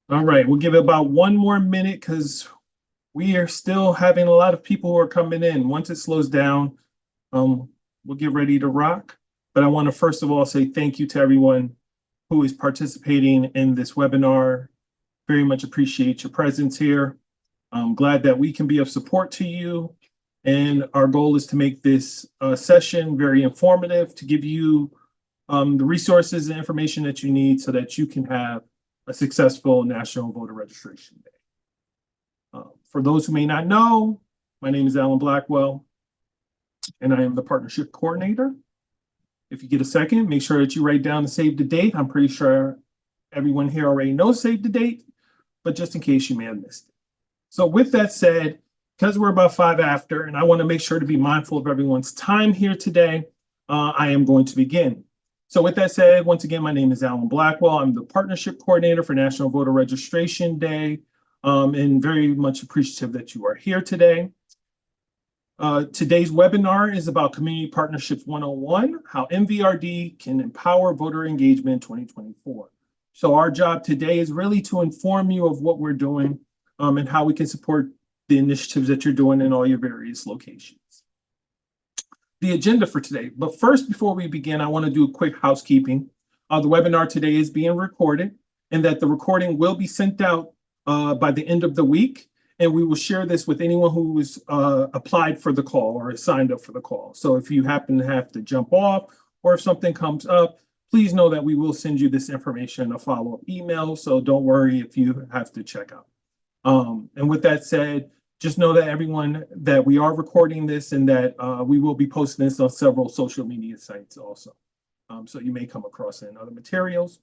All right, we'll give it about one more minute because we are still having a lot of people who are coming in. Once it slows down, um, we'll get ready to rock. But I want to first of all say thank you to everyone who is participating in this webinar. Very much appreciate your presence here. I'm glad that we can be of support to you. And our goal is to make this session very informative, to give you the resources and information that you need so that you can have a successful National Voter Registration Day. For those who may not know, my name is Alan Blackwell, and I am the Partnership Coordinator. If you get a second, make sure that you write down and save the date. I'm pretty sure everyone here already knows save the date, but just in case you may have missed it. So with that said, because we're about 5 after, and I want to make sure to be mindful of everyone's time here today, I am going to begin. So with that said, once again, my name is Alan Blackwell. I'm the Partnership Coordinator for National Voter Registration Day, and very much appreciative that you are here today. Today's webinar is about Community Partnerships 101, how NVRD can empower voter engagement in 2024. So our job today is really to inform you of what we're doing and how we can support the initiatives that you're doing in all your various locations. The agenda for today. But first, before we begin, I want to do a quick housekeeping. The webinar today is being recorded, and that the recording will be sent out by the end of the week. And we will share this with anyone who was applied for the call or signed up for the call. So if you happen to have to jump off or if something comes up, please know that we will send you this information in a follow-up email. So don't worry if you have to check out. And with that said, just know that everyone that we are recording this and that we will be posting this on several social media sites also. So you may come across it in other materials.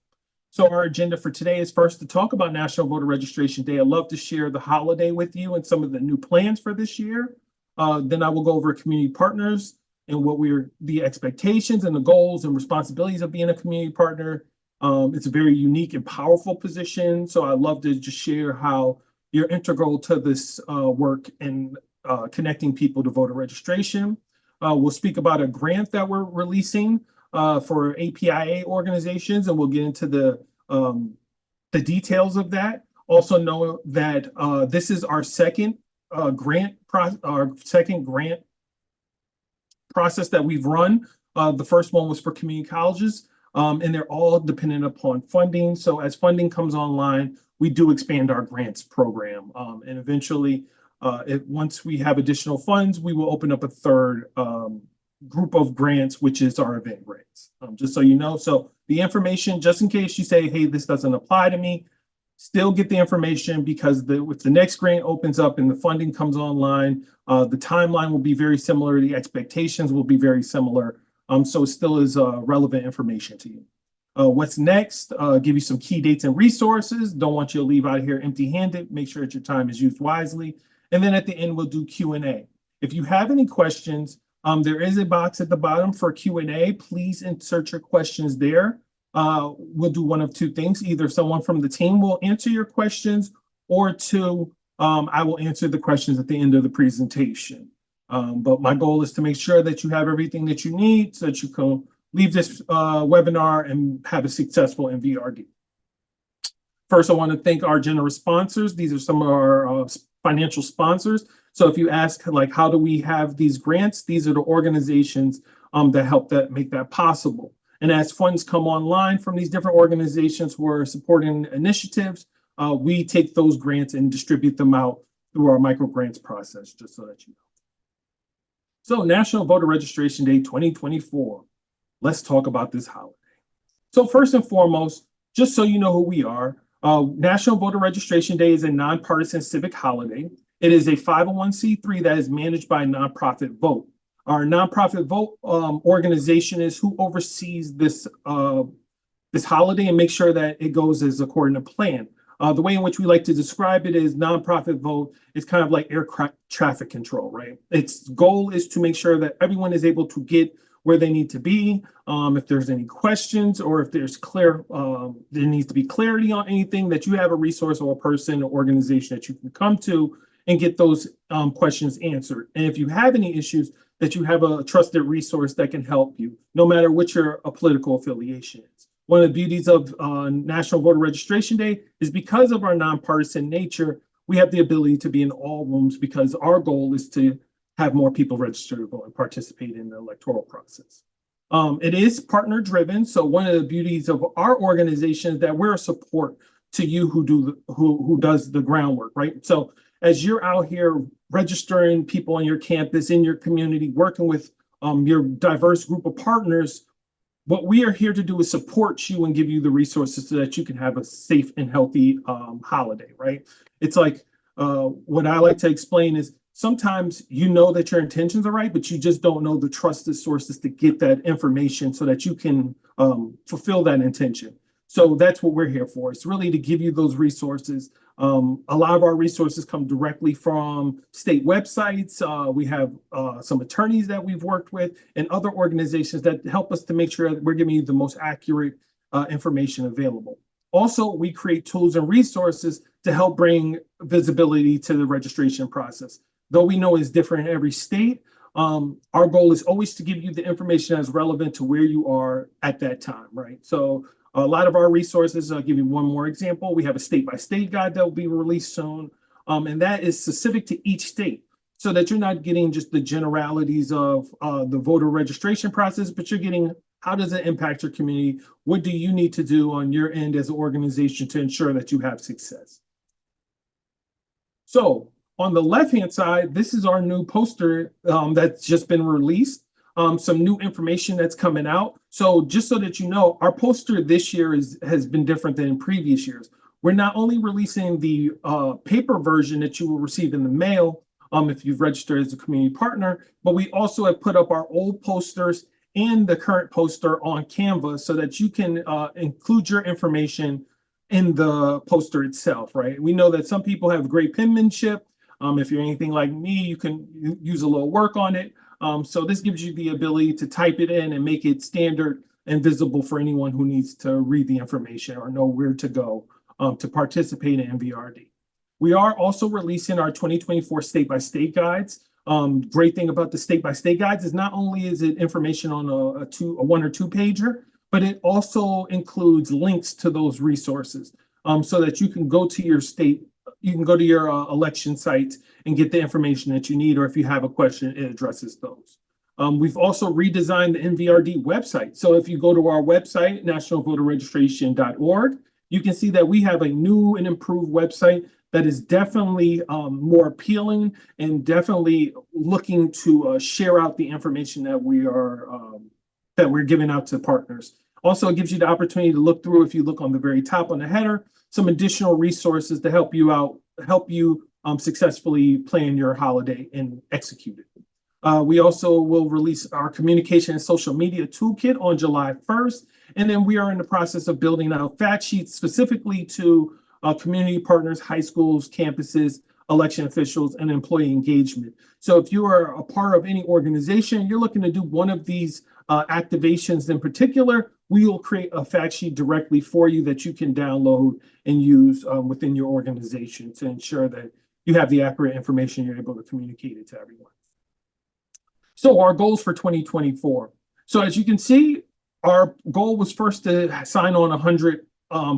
So our agenda for today is first to talk about National Voter Registration Day. I'd love to share the holiday with you and some of the new plans for this year. Then I will go over community partners and what the expectations and the goals and responsibilities of being a community partner. It's a very unique and powerful position. So I'd love to just share how you're integral to this work in connecting people to voter registration. We'll speak about a grant that we're releasing for APIA organizations, and we'll get into the details of that. Also know that this is our second grant process that we've run. The first one was for community colleges, and they're all dependent upon funding. So as funding comes online, we do expand our grants program. And eventually, once we have additional funds, we will open up a third group of grants, which is our event grants, just so you know. So the information, just in case you say, hey, this doesn't apply to me, still get the information because if the next grant opens up and the funding comes online, the timeline will be very similar. The expectations will be very similar. So it still is relevant information to you. What's next? Give you some key dates and resources. Don't want you to leave out of here empty-handed. Make sure that your time is used wisely. And then at the end, we'll do Q&A. If you have any questions, there is a box at the bottom for Q&A. Please insert your questions there. We'll do one of two things. Either someone from the team will answer your questions, or two, I will answer the questions at the end of the presentation. But my goal is to make sure that you have everything that you need so that you can leave this webinar and have a successful NVRD. First, I want to thank our generous sponsors. These are some of our financial sponsors. So if you ask, like, how do we have these grants? These are the organizations that help make that possible. And as funds come online from these different organizations who are supporting initiatives, we take those grants and distribute them out through our micro grants process, just so that you know. So National Voter Registration Day 2024. Let's talk about this holiday. So first and foremost, just so you know who we are, National Voter Registration Day is a nonpartisan civic holiday. It is a 501c3 that is managed by a nonprofit vote. Our nonprofit vote organization is who oversees this holiday and makes sure that it goes as according to plan. The way in which we like to describe it is nonprofit vote is kind of like air traffic control, right? Its goal is to make sure that everyone is able to get where they need to be. If there's any questions or if there's there needs to be clarity on anything, that you have a resource or a person or organization that you can come to and get those questions answered. And if you have any issues, that you have a trusted resource that can help you, no matter what your political affiliation is. One of the beauties of National Voter Registration Day is because of our nonpartisan nature, we have the ability to be in all rooms because our goal is to have more people register to vote and participate in the electoral process. It is partner driven. So one of the beauties of our organization is that we're a support to you who does the groundwork, right? So as you're out here registering people on your campus, in your community, working with your diverse group of partners, what we are here to do is support you and give you the resources so that you can have a safe and healthy holiday, right? It's like what I like to explain is sometimes you know that your intentions are right, but you just don't know the trusted sources to get that information so that you can fulfill that intention. So that's what we're here for. It's really to give you those resources. A lot of our resources come directly from state websites. We have some attorneys that we've worked with and other organizations that help us to make sure that we're giving you the most accurate information available. Also, we create tools and resources to help bring visibility to the registration process. Though we know it's different in every state, our goal is always to give you the information that's relevant to where you are at that time, right? So a lot of our resources, I'll give you one more example. We have a state-by-state guide that will be released soon, and that is specific to each state so that you're not getting just the generalities of the voter registration process, but you're getting how does it impact your community? What do you need to do on your end as an organization to ensure that you have success? So on the left-hand side, this is our new poster that's just been released. Some new information that's coming out. So just so that you know, our poster this year has been different than in previous years. We're not only releasing the paper version that you will receive in the mail if you've registered as a community partner, but we also have put up our old posters and the current poster on Canva so that you can include your information in the poster itself, right? We know that some people have great penmanship. If you're anything like me, you can use a little work on it. So this gives you the ability to type it in and make it standard and visible for anyone who needs to read the information or know where to go to participate in NVRD. We are also releasing our 2024 state-by-state guides. Great thing about the state-by-state guides is not only is it information on a 1 or 2 pager, but it also includes links to those resources so that you can go to your state. You can go to your election site and get the information that you need, or if you have a question, it addresses those. We've also redesigned the NVRD website. So if you go to our website, nationalvoterregistration.org, you can see that we have a new and improved website that is definitely more appealing and definitely looking to share out the information that we're giving out to partners. Also, it gives you the opportunity to look through, if you look on the very top on the header, some additional resources to help you out, help you successfully plan your holiday and execute it. We also will release our communication and social media toolkit on July 1st. And then we are in the process of building out fact sheets specifically to community partners, high schools, campuses, election officials, and employee engagement. So if you are a part of any organization, you're looking to do one of these activations in particular, we will create a fact sheet directly for you that you can download and use within your organization to ensure that you have the accurate information, you're able to communicate it to everyone. So our goals for 2024. So as you can see, our goal was first to sign on 100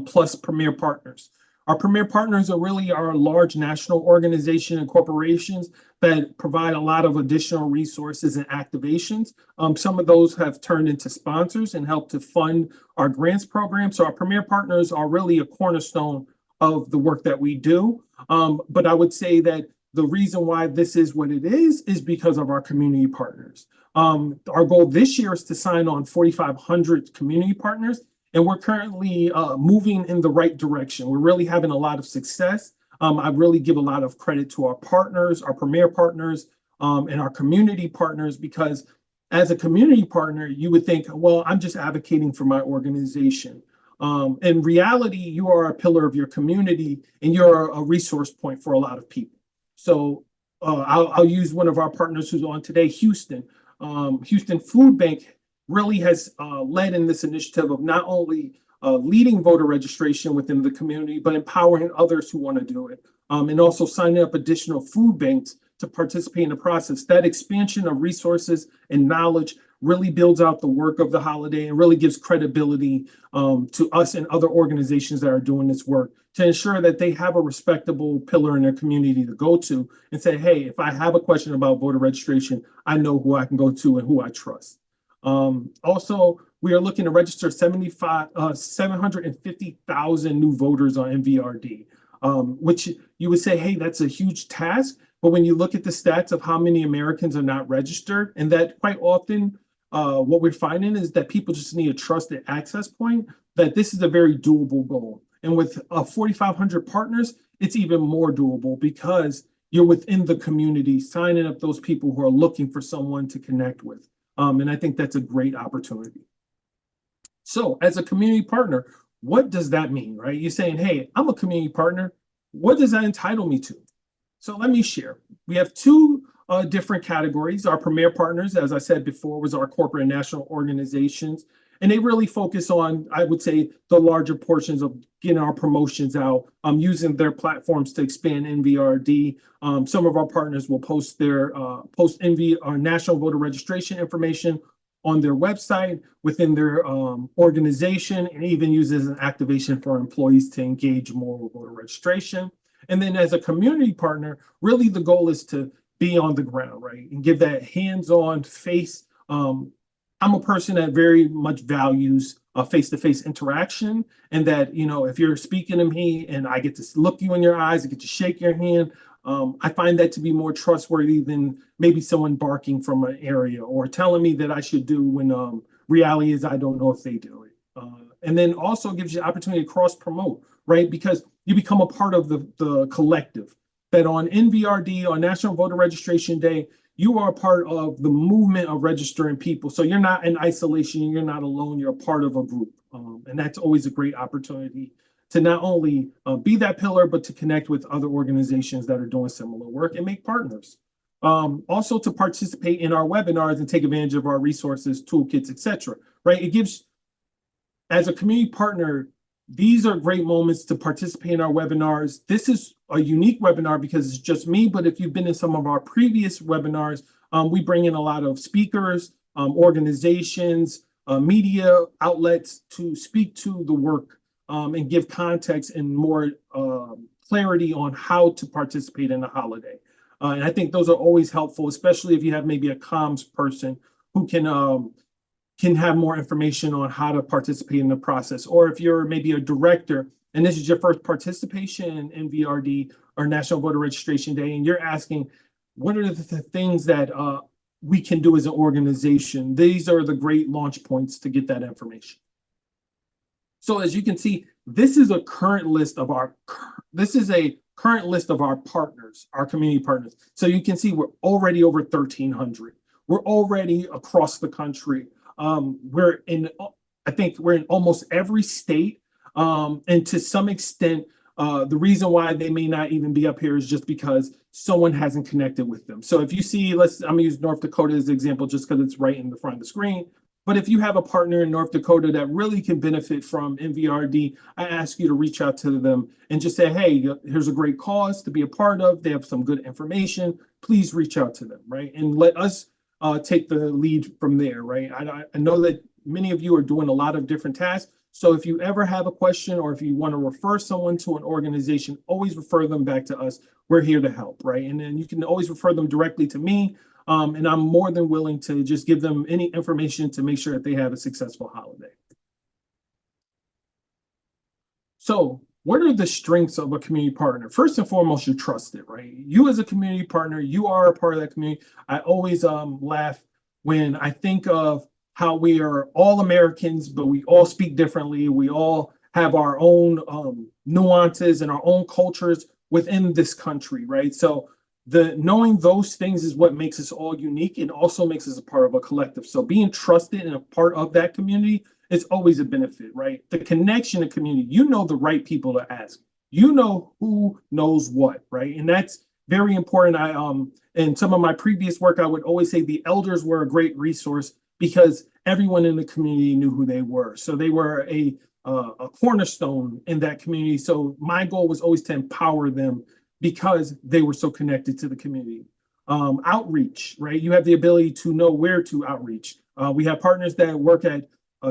plus premier partners. Our premier partners are really our large national organization and corporations that provide a lot of additional resources and activations. Some of those have turned into sponsors and helped to fund our grants program. So our premier partners are really a cornerstone of the work that we do. But I would say that the reason why this is what it is because of our community partners. Our goal this year is to sign on 4,500 community partners. And we're currently moving in the right direction. We're really having a lot of success. I really give a lot of credit to our partners, our premier partners, and our community partners, because as a community partner, you would think, well, I'm just advocating for my organization. In reality, you are a pillar of your community and you're a resource point for a lot of people. So I'll use one of our partners who's on today, Houston. Houston Food Bank really has led in this initiative of not only leading voter registration within the community, but empowering others who want to do it, and also signing up additional food banks to participate in the process. That expansion of resources and knowledge really builds out the work of the holiday and really gives credibility to us and other organizations that are doing this work to ensure that they have a respectable pillar in their community to go to and say, hey, if I have a question about voter registration, I know who I can go to and who I trust. Also, we are looking to register 750,000 new voters on NVRD, which you would say, hey, that's a huge task. But when you look at the stats of how many Americans are not registered, and that quite often what we're finding is that people just need a trusted access point, that this is a very doable goal. And with 4,500 partners, it's even more doable because you're within the community, signing up those people who are looking for someone to connect with. And I think that's a great opportunity. So as a community partner, what does that mean, right? You're saying, hey, I'm a community partner. What does that entitle me to? So let me share. We have two different categories. Our premier partners, as I said before, was our corporate and national organizations. And they really focus on, I would say, the larger portions of getting our promotions out, using their platforms to expand NVRD. Some of our partners will post their our national voter registration information on their website, within their organization, and even use it as an activation for employees to engage more with voter registration. And then as a community partner, really the goal is to be on the ground, right? And give that hands-on face. I'm a person that very much values face-to-face interaction, and that, you know, if you're speaking to me and I get to look you in your eyes, I get to shake your hand, I find that to be more trustworthy than maybe someone barking from an area or telling me that I should do when reality is I don't know if they do it. And then also gives you opportunity to cross-promote, right? Because you become a part of the collective. That on NVRD, on National Voter Registration Day, you are a part of the movement of registering people. So you're not in isolation, you're not alone, you're a part of a group. And that's always a great opportunity to not only be that pillar, but to connect with other organizations that are doing similar work and make partners. Also to participate in our webinars and take advantage of our resources, toolkits, etc. Right? It gives, as a community partner, these are great moments to participate in our webinars. This is a unique webinar because it's just me, but if you've been in some of our previous webinars, we bring in a lot of speakers, organizations, media outlets to speak to the work and give context and more clarity on how to participate in the holiday. And I think those are always helpful, especially if you have maybe a comms person who can have more information on how to participate in the process. Or if you're maybe a director and this is your first participation in NVRD or National Voter Registration Day, and you're asking, what are the things that we can do as an organization? These are the great launch points to get that information. So as you can see, this is a current list of our partners, our community partners. So you can see we're already over 1,300. We're already across the country. I think we're in almost every state. And to some extent, the reason why they may not even be up here is just because someone hasn't connected with them. So if you see, I'm gonna use North Dakota as an example just because it's right in the front of the screen. But if you have a partner in North Dakota that really can benefit from NVRD, I ask you to reach out to them and just say, hey, here's a great cause to be a part of. They have some good information. Please reach out to them, right? And let us take the lead from there, right? I know that many of you are doing a lot of different tasks. So if you ever have a question or if you want to refer someone to an organization, always refer them back to us. We're here to help, right? And then you can always refer them directly to me. And I'm more than willing to just give them any information to make sure that they have a successful holiday. So what are the strengths of a community partner? First and foremost, you're trusted, right? You as a community partner, you are a part of that community. I always laugh when I think of how we are all Americans, but we all speak differently. We all have our own nuances and our own cultures within this country, right? So knowing those things is what makes us all unique and also makes us a part of a collective. So being trusted and a part of that community is always a benefit, right? The connection to community, you know the right people to ask. You know who knows what, right? And that's very important. In some of my previous work, I would always say the elders were a great resource because everyone in the community knew who they were. So they were a cornerstone in that community. So my goal was always to empower them because they were so connected to the community. Outreach, right? You have the ability to know where to outreach. We have partners that work at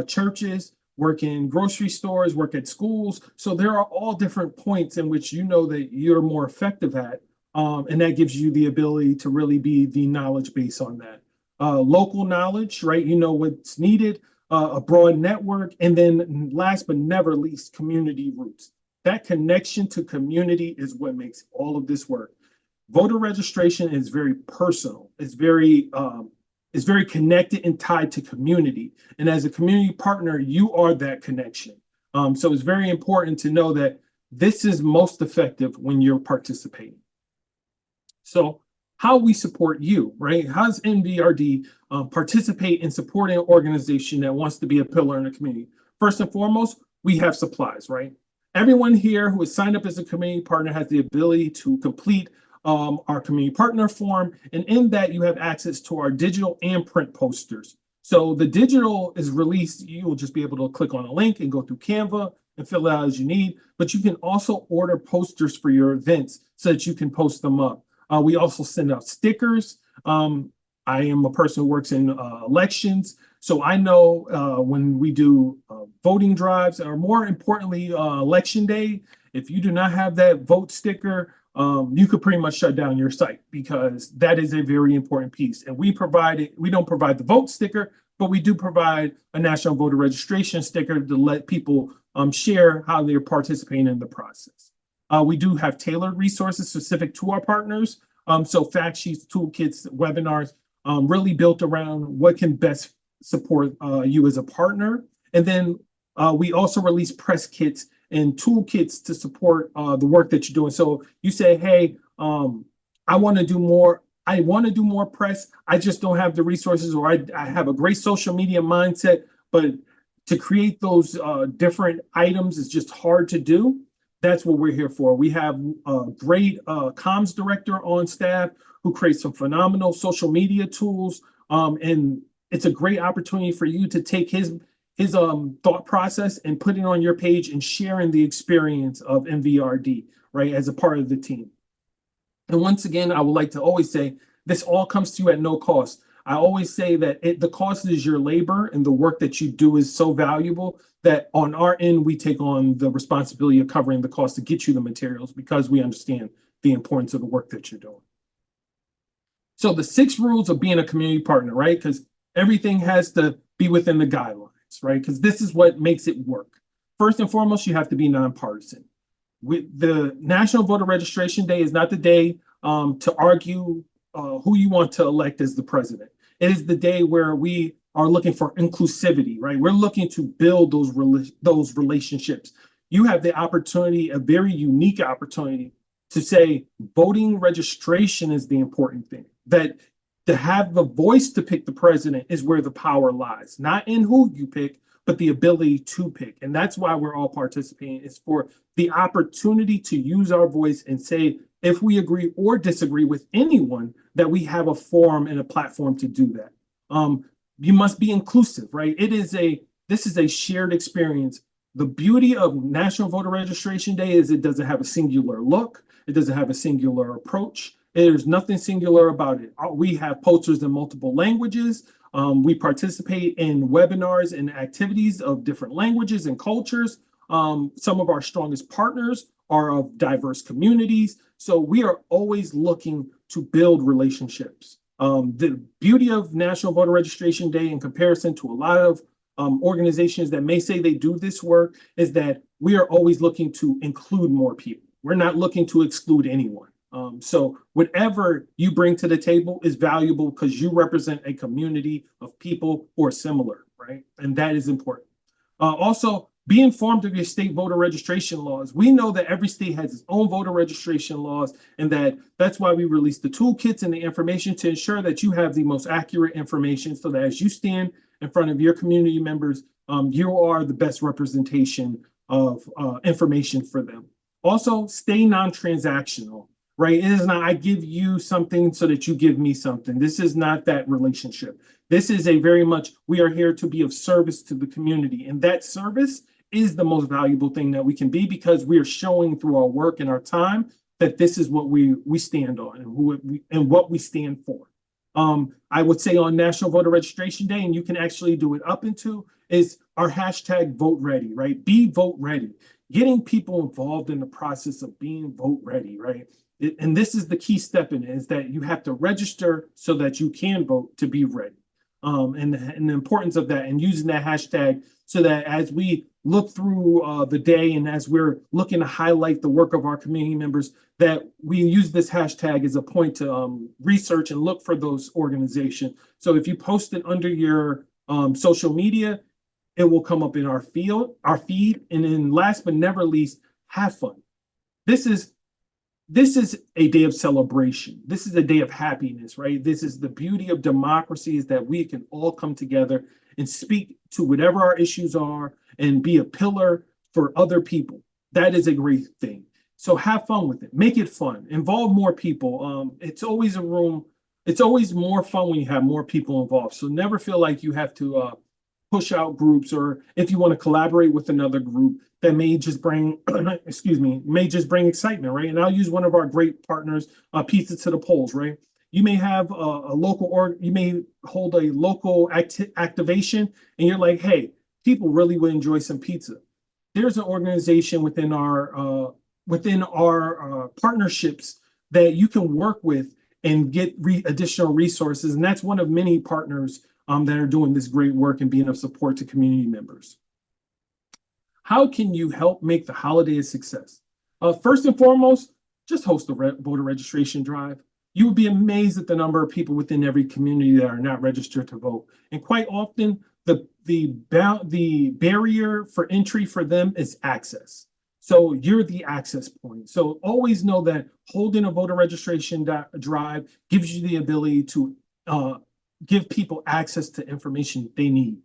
churches, work in grocery stores, work at schools. So there are all different points in which you know that you're more effective at. And that gives you the ability to really be the knowledge base on that. Local knowledge, right? You know what's needed, a broad network, and then last but never least, community roots. That connection to community is what makes all of this work. Voter registration is very personal. It's very connected and tied to community. And as a community partner, you are that connection. So it's very important to know that this is most effective when you're participating. So how we support you, right? How does NVRD participate in supporting an organization that wants to be a pillar in the community? First and foremost, we have supplies, right? Everyone here who is signed up as a community partner has the ability to complete our community partner form. And in that, you have access to our digital and print posters. So the digital is released. You will just be able to click on a link and go through Canva and fill it out as you need. But you can also order posters for your events so that you can post them up. We also send out stickers. I am a person who works in elections. So I know when we do voting drives, or more importantly, election day, if you do not have that vote sticker, you could pretty much shut down your site, because that is a very important piece. And we don't provide the vote sticker, but we do provide a national voter registration sticker to let people share how they're participating in the process. We do have tailored resources specific to our partners. So fact sheets, toolkits, webinars, really built around what can best support you as a partner. And then we also release press kits and toolkits to support the work that you're doing. So you say, hey, I want to do more. I want to do more press. I just don't have the resources, or I have a great social media mindset, but to create those different items is just hard to do. That's what we're here for. We have a great comms director on staff who creates some phenomenal social media tools. And it's a great opportunity for you to take his thought process and put it on your page and sharing the experience of NVRD, right, as a part of the team. And once again, I would like to always say, this all comes to you at no cost. I always say that the cost is your labor, and the work that you do is so valuable that on our end, we take on the responsibility of covering the cost to get you the materials, because we understand the importance of the work that you're doing. So the 6 rules of being a community partner, right? Because everything has to be within the guidelines, right? Because this is what makes it work. First and foremost, you have to be nonpartisan. The National Voter Registration Day is not the day to argue who you want to elect as the president. It is the day where we are looking for inclusivity, right? We're looking to build those relationships. You have the opportunity, a very unique opportunity, to say voting registration is the important thing. That to have the voice to pick the president is where the power lies, not in who you pick, but the ability to pick. And that's why we're all participating. It's for the opportunity to use our voice and say, if we agree or disagree with anyone, that we have a forum and a platform to do that. You must be inclusive, right? This is a shared experience. The beauty of National Voter Registration Day is it doesn't have a singular look. It doesn't have a singular approach. There's nothing singular about it. We have posters in multiple languages. We participate in webinars and activities of different languages and cultures. Some of our strongest partners are of diverse communities. So we are always looking to build relationships. The beauty of National Voter Registration Day in comparison to a lot of organizations that may say they do this work is that we are always looking to include more people. We're not looking to exclude anyone. So whatever you bring to the table is valuable because you represent a community of people who are similar, right? And that is important. Also, be informed of your state voter registration laws. We know that every state has its own voter registration laws, and that's why we release the toolkits and the information to ensure that you have the most accurate information, so that as you stand in front of your community members, you are the best representation of information for them. Also, stay non-transactional, right? It is not, I give you something so that you give me something. This is not that relationship. This is a very much, we are here to be of service to the community. And that service is the most valuable thing that we can be, because we are showing through our work and our time that this is what we stand on and what we stand for. I would say on National Voter Registration Day, and you can actually do it up into, is our hashtag vote ready, right? Be vote ready. Getting people involved in the process of being vote ready, right? And this is the key step in it, is that you have to register so that you can vote to be ready. And the importance of that and using that hashtag so that as we look through the day and as we're looking to highlight the work of our community members, that we use this hashtag as a point to research and look for those organizations. So if you post it under your social media, it will come up in our feed. And then last but never least, have fun. This is a day of celebration. This is a day of happiness, right? This is the beauty of democracy, is that we can all come together and speak to whatever our issues are and be a pillar for other people. That is a great thing. So have fun with it. Make it fun. Involve more people. It's always more fun when you have more people involved. So never feel like you have to push out groups, or if you want to collaborate with another group that may just bring, may just bring excitement, right? And I'll use one of our great partners, Pizza to the Polls, right? You may have you may hold a local activation, and you're like, hey, people really would enjoy some pizza. There's an organization within our partnerships that you can work with and get additional resources, and that's one of many partners that are doing this great work and being of support to community members. How can you help make the holiday a success? First and foremost, just host a voter registration drive. You would be amazed at the number of people within every community that are not registered to vote. And quite often, the barrier for entry for them is access. So you're the access point. So always know that holding a voter registration drive gives you the ability to give people access to information they need.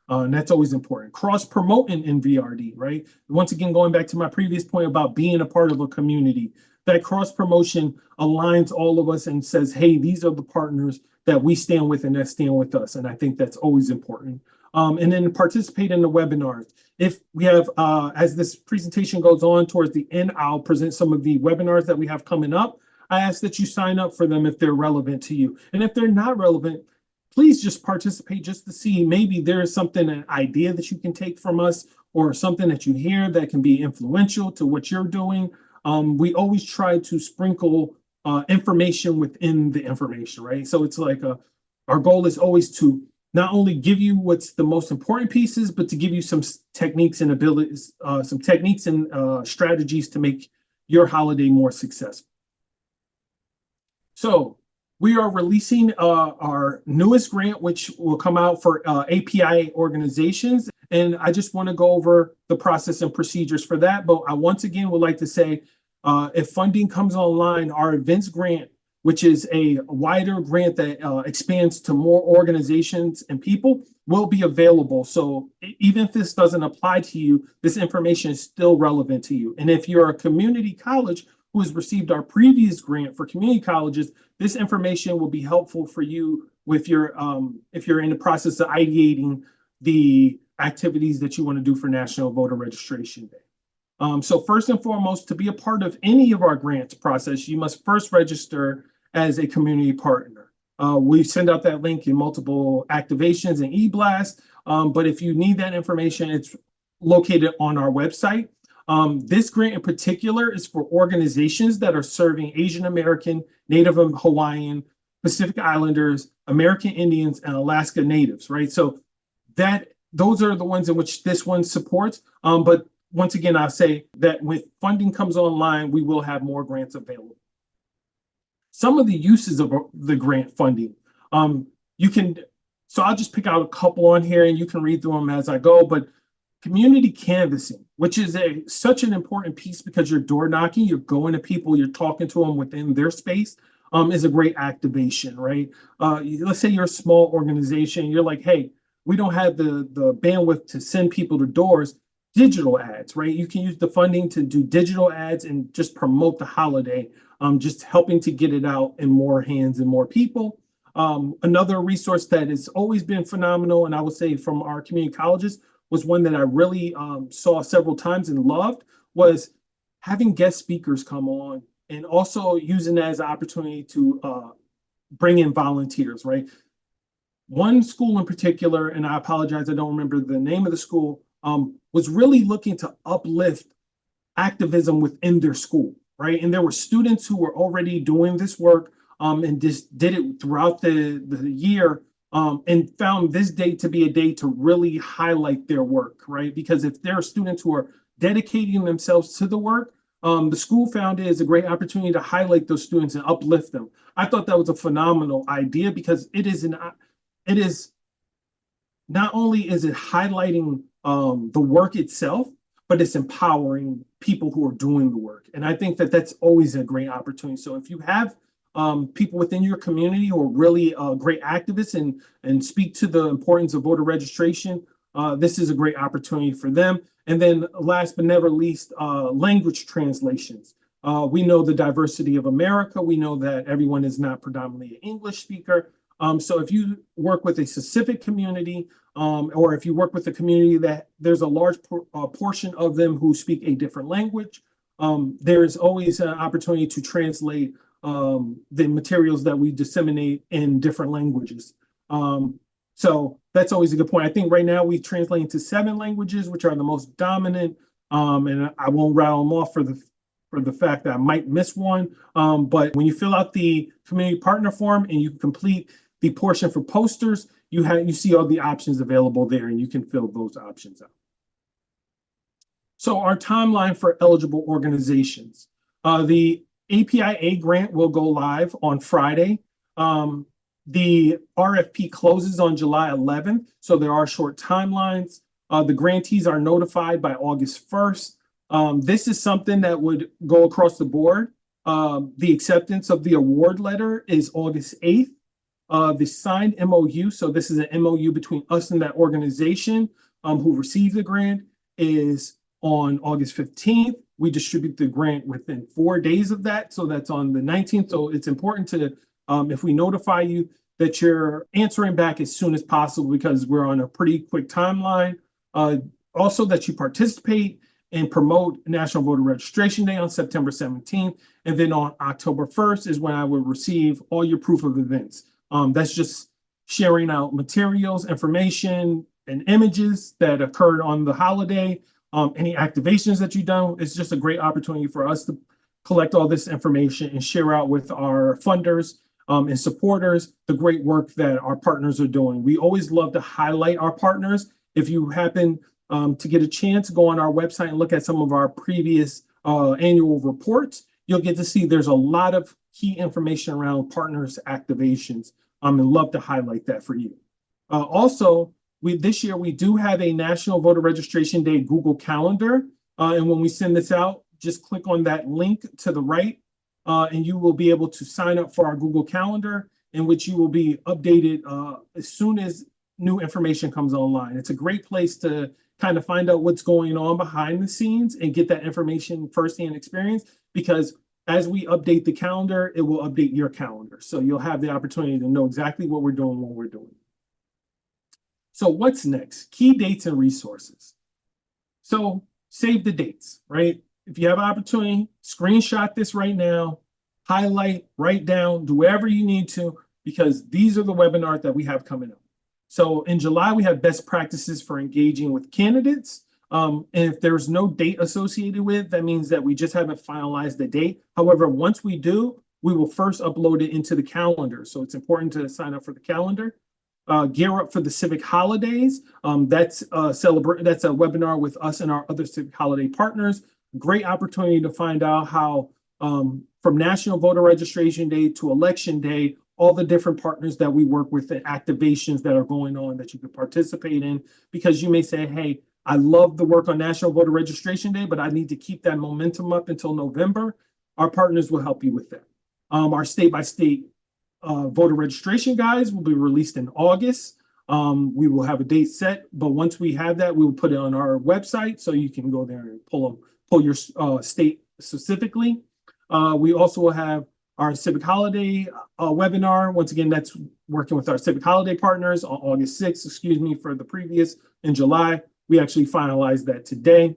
And that's always important. Cross-promoting NVRD, right? Once again, going back to my previous point about being a part of a community, that cross-promotion aligns all of us and says, hey, these are the partners that we stand with and that stand with us. And I think that's always important. And then participate in the webinars. If we have, as this presentation goes on towards the end, I'll present some of the webinars that we have coming up. I ask that you sign up for them if they're relevant to you. And if they're not relevant, please just participate just to see maybe there is something, an idea that you can take from us, or something that you hear that can be influential to what you're doing. We always try to sprinkle information within the information, right? So it's like our goal is always to not only give you what's the most important pieces, but to give you some techniques and abilities, some techniques and strategies to make your holiday more successful. So we are releasing our newest grant, which will come out for API organizations. And I just want to go over the process and procedures for that. But I once again would like to say, if funding comes online, our events grant, which is a wider grant that expands to more organizations and people, will be available. So even if this doesn't apply to you, this information is still relevant to you. And if you're a community college who has received our previous grant for community colleges, this information will be helpful for you with your if you're in the process of ideating the activities that you want to do for National Voter Registration Day. So first and foremost, to be a part of any of our grants process, you must first register as a community partner. We send out that link in multiple activations and e-blasts, but if you need that information, it's located on our website. This grant in particular is for organizations that are serving Asian American, Native Hawaiian, Pacific Islanders, American Indians, and Alaska Natives, right? So those are the ones in which this one supports. But once again, I'll say that when funding comes online, we will have more grants available. Some of the uses of the grant funding, so I'll just pick out a couple on here and you can read through them as I go, but community canvassing, which is such an important piece because you're door knocking, you're going to people, you're talking to them within their space, is a great activation, right? Let's say you're a small organization, you're like, hey, we don't have the bandwidth to send people to doors. Digital ads, right? You can use the funding to do digital ads and just promote the holiday, just helping to get it out in more hands and more people. Another resource that has always been phenomenal, and I would say from our community colleges, was one that I really saw several times and loved, was having guest speakers come on and also using that as an opportunity to bring in volunteers, right? One school in particular, and I apologize, I don't remember the name of the school, was really looking to uplift activism within their school, right? And there were students who were already doing this work and just did it throughout the year, and found this day to be a day to really highlight their work, right? Because if there are students who are dedicating themselves to the work, the school found it as a great opportunity to highlight those students and uplift them. I thought that was a phenomenal idea because it is not only is it highlighting the work itself, but it's empowering people who are doing the work. And I think that that's always a great opportunity. So if you have people within your community who are really great activists and speak to the importance of voter registration, this is a great opportunity for them. And then last but never least, language translations. We know the diversity of America. We know that everyone is not predominantly an English speaker. So if you work with a specific community, or if you work with a community that there's a large portion of them who speak a different language, there's always an opportunity to translate the materials that we disseminate in different languages. So that's always a good point. I think right now we translate into 7 languages, which are the most dominant, and I won't rattle them off for the fact that I might miss one. But when you fill out the community partner form and you complete the portion for posters, you see all the options available there, and you can fill those options out. So our timeline for eligible organizations. The APIA grant will go live on Friday. The RFP closes on July 11th, so there are short timelines. The grantees are notified by August 1st. This is something that would go across the board. The acceptance of the award letter is August 8th. The signed MOU, so this is an MOU between us and that organization who received the grant, is on August 15th. We distribute the grant within 4 days of that, so that's on the 19th. So it's important to, if we notify you, that you're answering back as soon as possible because we're on a pretty quick timeline. Also that you participate and promote National Voter Registration Day on September 17th. And then on October 1st is when I will receive all your proof of events. That's just sharing out materials, information, and images that occurred on the holiday. Any activations that you've done. It's just a great opportunity for us to collect all this information and share out with our funders and supporters the great work that our partners are doing. We always love to highlight our partners. If you happen to get a chance, go on our website and look at some of our previous annual reports. You'll get to see there's a lot of key information around partners activations, and love to highlight that for you. Also, this year we do have a National Voter Registration Day Google Calendar, and when we send this out, just click on that link to the right, and you will be able to sign up for our Google Calendar, in which you will be updated as soon as new information comes online. It's a great place to kind of find out what's going on behind the scenes and get that information firsthand experience, because as we update the calendar, it will update your calendar. So you'll have the opportunity to know exactly what we're doing when we're doing it. So what's next? Key dates and resources. So save the dates, right? If you have an opportunity, screenshot this right now, highlight, write down, do whatever you need to, because these are the webinars that we have coming up. So in July, we have best practices for engaging with candidates. And if there's no date associated with, that means that we just haven't finalized the date. However, once we do, we will first upload it into the calendar. So it's important to sign up for the calendar. Gear up for the civic holidays. That's a webinar with us and our other civic holiday partners. Great opportunity to find out how from National Voter Registration Day to Election Day, all the different partners that we work with, the activations that are going on that you could participate in, because you may say, hey, I love the work on National Voter Registration Day, but I need to keep that momentum up until November. Our partners will help you with that. Our state-by-state voter registration guides will be released in August. We will have a date set, but once we have that, we will put it on our website so you can go there and pull your state specifically. We also will have our civic holiday webinar. Once again, that's working with our civic holiday partners on August 6th, for the previous in July. We actually finalized that today.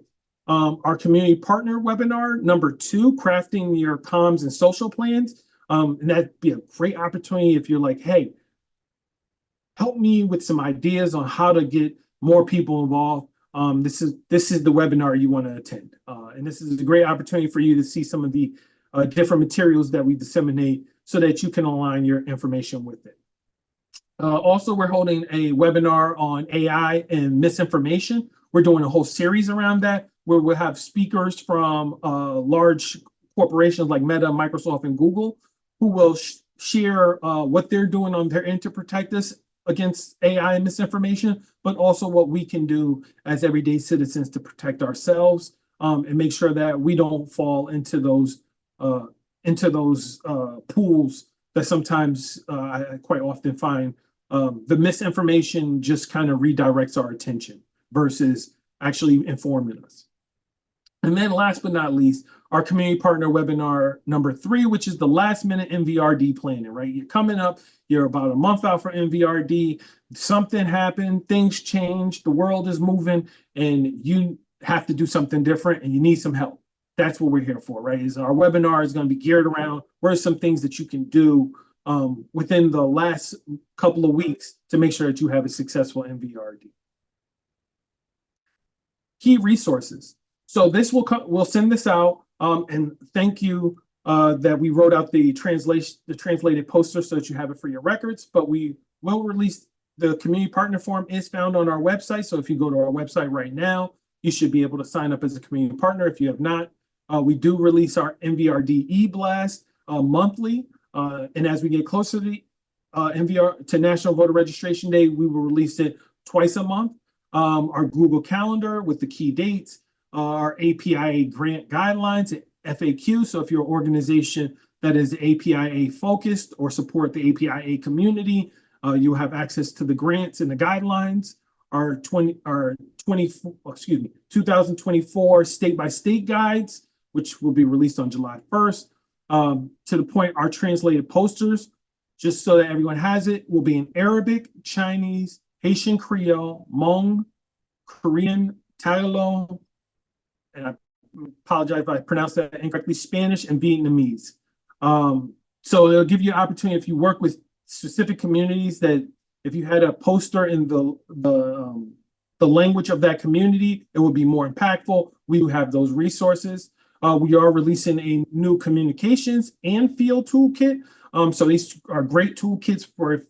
Our community partner webinar, number 2, crafting your comms and social plans. And that'd be a great opportunity if you're like, hey, help me with some ideas on how to get more people involved. This is the webinar you want to attend. And this is a great opportunity for you to see some of the different materials that we disseminate so that you can align your information with it. Also, we're holding a webinar on AI and misinformation. We're doing a whole series around that where we'll have speakers from large corporations like Meta, Microsoft, and Google who will share what they're doing on their end to protect us against AI and misinformation, but also what we can do as everyday citizens to protect ourselves and make sure that we don't fall into those pools that sometimes I quite often find the misinformation just kind of redirects our attention versus actually informing us. And then last but not least, our community partner webinar number 3, which is the last minute NVRD planning, right? You're coming up, you're about a month out for NVRD, something happened, things change, the world is moving, and you have to do something different and you need some help. That's what we're here for, right? Is our webinar is going to be geared around what are some things that you can do within the last couple of weeks to make sure that you have a successful NVRD. Key resources. So this we'll send this out, and thank you that we wrote out the translated poster so that you have it for your records. But we will release the community partner form is found on our website. So if you go to our website right now, you should be able to sign up as a community partner. If you have not, we do release our NVRD e-blast monthly, and as we get closer to the National Voter Registration Day, we will release it twice a month. Our Google Calendar with the key dates. Our APIA grant guidelines, FAQ. So if you're an organization that is APIA focused or support the APIA community, you'll have access to the grants and the guidelines. Our 2024 state by state guides, which will be released on July 1st. To the point, our translated posters, just so that everyone has it, will be in Arabic, Chinese, Haitian Creole, Hmong, Korean, Tagalog, and I apologize if I pronounced that incorrectly, Spanish and Vietnamese. So it'll give you an opportunity if you work with specific communities that if you had a poster in the language of that community, it would be more impactful. We do have those resources. We are releasing a new communications and field toolkit. So these are great toolkits for if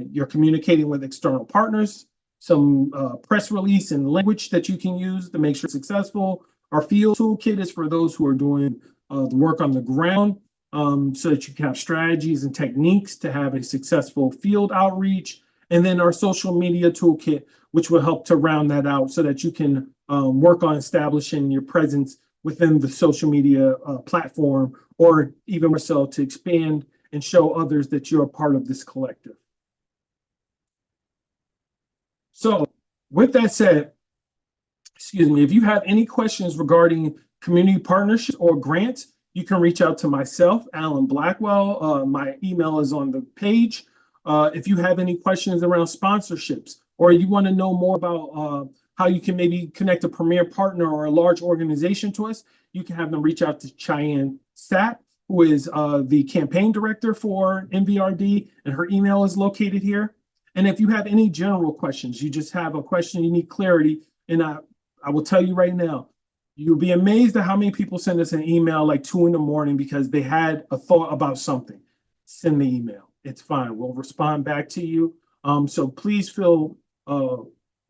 you're communicating with external partners, some press release and language that you can use to make sure it's successful. Our field toolkit is for those who are doing the work on the ground so that you can have strategies and techniques to have a successful field outreach. And then our social media toolkit, which will help to round that out so that you can work on establishing your presence within the social media platform, or even more so to expand and show others that you're a part of this collective. So with that said, excuse me, if you have any questions regarding community partnerships or grants, you can reach out to myself, Alan Blackwell. My email is on the page. If you have any questions around sponsorships, or you want to know more about how you can maybe connect a premier partner or a large organization to us, you can have them reach out to Cheyenne Sapp, who is the campaign director for NVRD, and her email is located here. And if you have any general questions, you just have a question, you need clarity, and I will tell you right now, you'll be amazed at how many people send us an email like 2 a.m. because they had a thought about something. Send the email. It's fine. We'll respond back to you. So please feel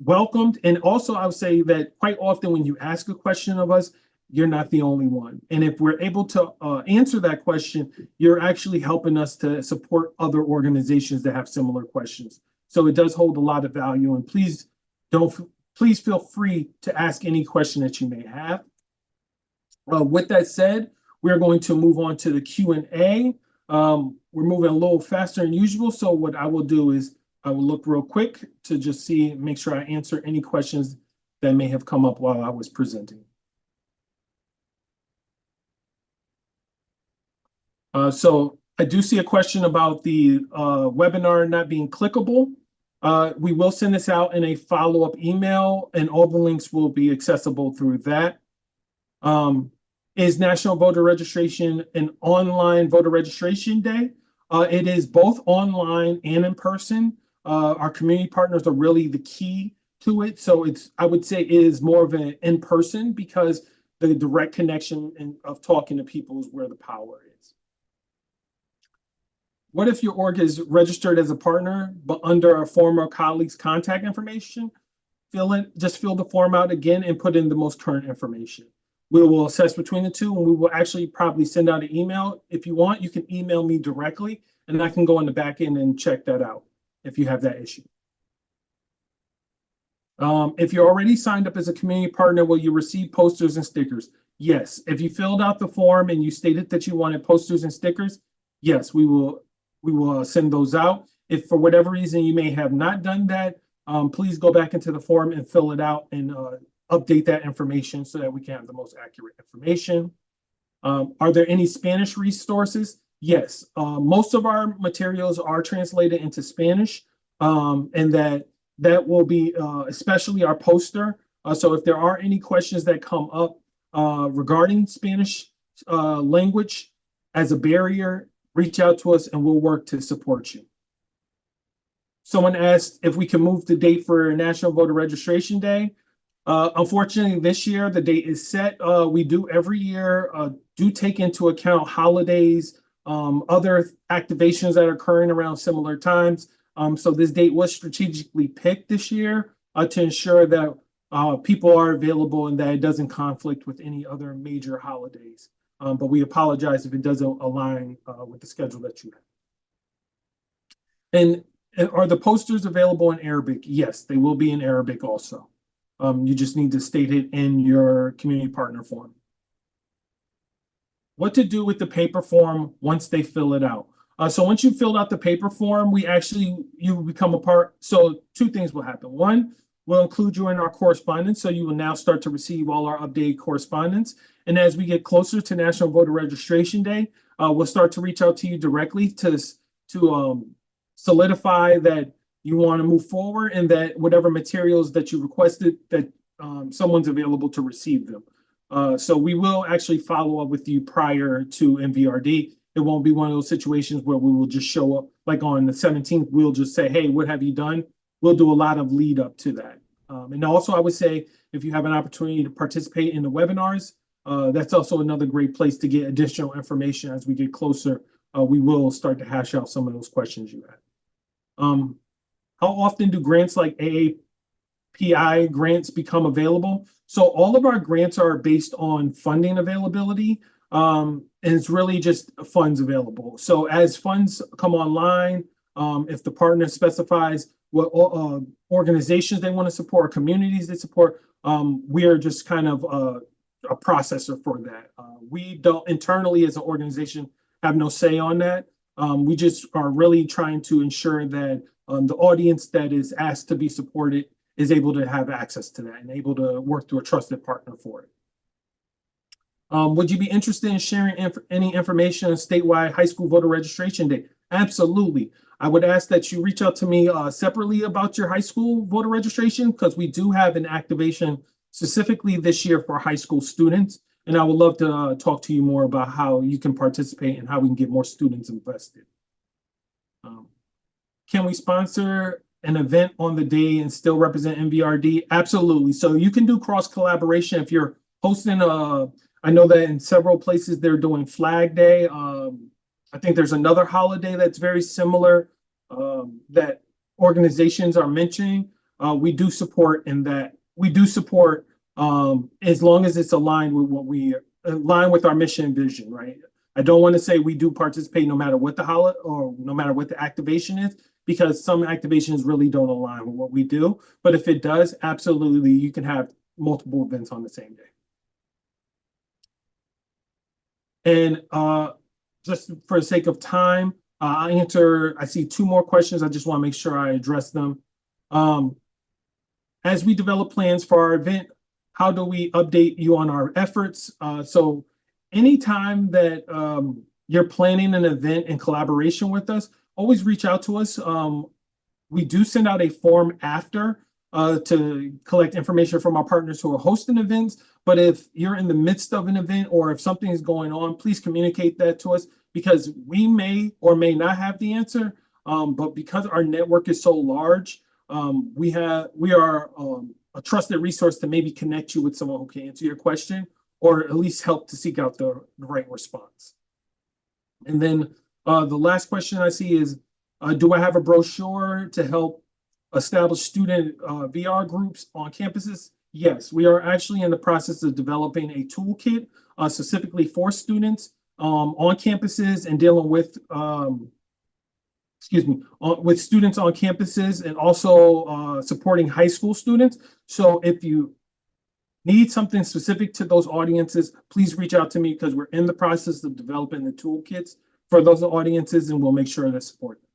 welcomed. And also, I would say that quite often when you ask a question of us, you're not the only one. And if we're able to answer that question, you're actually helping us to support other organizations that have similar questions. So it does hold a lot of value. And please feel free to ask any question that you may have. With that said, we're going to move on to the Q&A. We're moving a little faster than usual. So what I will do is I will look real quick to just make sure I answer any questions that may have come up while I was presenting. So I do see a question about the webinar not being clickable. We will send this out in a follow-up email, and all the links will be accessible through that. Is National Voter Registration an online voter registration day? It is both online and in person. Our community partners are really the key to it. So I would say it is more of an in person because the direct connection of talking to people is where the power is. What if your org is registered as a partner, but under a former colleague's contact information? Just fill the form out again and put in the most current information. We will assess between the two, and we will actually probably send out an email. If you want, you can email me directly, and I can go in the back end and check that out if you have that issue. If you're already signed up as a community partner, will you receive posters and stickers? Yes. If you filled out the form and you stated that you wanted posters and stickers, yes, we will send those out. If for whatever reason you may have not done that, please go back into the form and fill it out and update that information so that we can have the most accurate information. Are there any Spanish resources? Yes. Most of our materials are translated into Spanish, and that will be especially our poster. So if there are any questions that come up regarding Spanish language as a barrier, reach out to us and we'll work to support you. Someone asked if we can move the date for National Voter Registration Day. Unfortunately, this year the date is set. We do every year do take into account holidays, other activations that are occurring around similar times. So this date was strategically picked this year to ensure that people are available and that it doesn't conflict with any other major holidays. But we apologize if it doesn't align with the schedule that you have. And are the posters available in Arabic? Yes, they will be in Arabic also. You just need to state it in your community partner form. What to do with the paper form once they fill it out? So once you filled out the paper form, you become a part. So two things will happen. One, we'll include you in our correspondence. So you will now start to receive all our updated correspondence. And as we get closer to National Voter Registration Day, we'll start to reach out to you directly to solidify that you want to move forward and that whatever materials that you requested, that someone's available to receive them. So we will actually follow up with you prior to NVRD. It won't be one of those situations where we will just show up like on the 17th, we'll just say, hey, what have you done? We'll do a lot of lead up to that. And also I would say, if you have an opportunity to participate in the webinars, that's also another great place to get additional information as we get closer. We will start to hash out some of those questions you had. How often do grants like AAPI grants become available? So all of our grants are based on funding availability. And it's really just funds available. So as funds come online, if the partner specifies what organizations they want to support, communities they support, we are just kind of a processor for that. We don't internally as an organization have no say on that. We just are really trying to ensure that the audience that is asked to be supported is able to have access to that and able to work through a trusted partner for it. Would you be interested in sharing any information on statewide high school voter registration day? Absolutely. I would ask that you reach out to me separately about your high school voter registration, because we do have an activation specifically this year for high school students. And I would love to talk to you more about how you can participate and how we can get more students invested. Can we sponsor an event on the day and still represent NVRD? Absolutely. So you can do cross collaboration if you're hosting I know that in several places they're doing Flag Day. I think there's another holiday that's very similar that organizations are mentioning. We do support in that. We do support as long as it's aligned with our mission and vision, right? I don't want to say we do participate no matter what the holiday or no matter what the activation is, because some activations really don't align with what we do. But if it does, absolutely, you can have multiple events on the same day. And just for the sake of time, I see two more questions. I just want to make sure I address them. As we develop plans for our event, how do we update you on our efforts? So anytime that you're planning an event in collaboration with us, always reach out to us. We do send out a form after to collect information from our partners who are hosting events. But if you're in the midst of an event or if something is going on, please communicate that to us because we may or may not have the answer. But because our network is so large, we are a trusted resource to maybe connect you with someone who can answer your question or at least help to seek out the right response. And then the last question I see is, do I have a brochure to help establish student VR groups on campuses? Yes, we are actually in the process of developing a toolkit specifically for students on campuses and dealing with, with students on campuses and also supporting high school students. So if you need something specific to those audiences, please reach out to me because we're in the process of developing the toolkits for those audiences and we'll make sure to support them.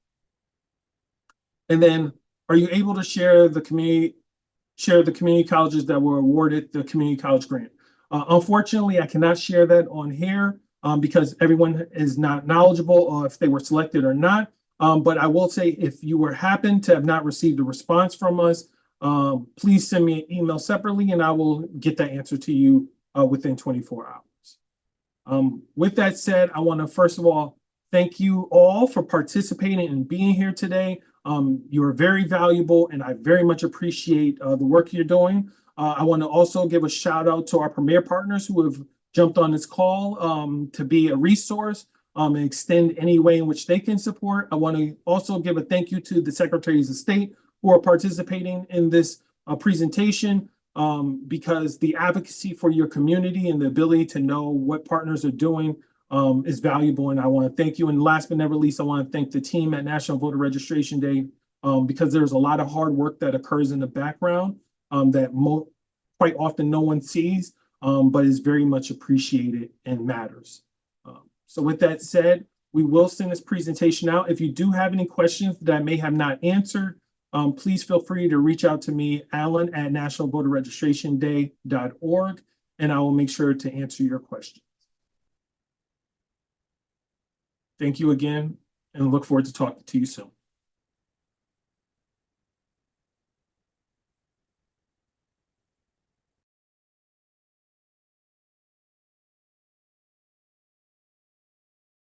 And then, are you able to share the community colleges that were awarded the community college grant? Unfortunately, I cannot share that on here because everyone is not knowledgeable if they were selected or not. But I will say if you happen to have not received a response from us, please send me an email separately and I will get that answer to you within 24 hours. With that said, I want to first of all thank you all for participating and being here today. You are very valuable and I very much appreciate the work you're doing. I want to also give a shout out to our premier partners who have jumped on this call to be a resource and extend any way in which they can support. I want to also give a thank you to the Secretaries of State who are participating in this presentation because the advocacy for your community and the ability to know what partners are doing is valuable, and I want to thank you. And last but never least, I want to thank the team at National Voter Registration Day because there's a lot of hard work that occurs in the background that quite often no one sees, but is very much appreciated and matters. So with that said, we will send this presentation out. If you do have any questions that I may have not answered, please feel free to reach out to me, Alan, at nationalvoterregistrationday.org, and I will make sure to answer your questions. Thank you again, and look forward to talking to you soon.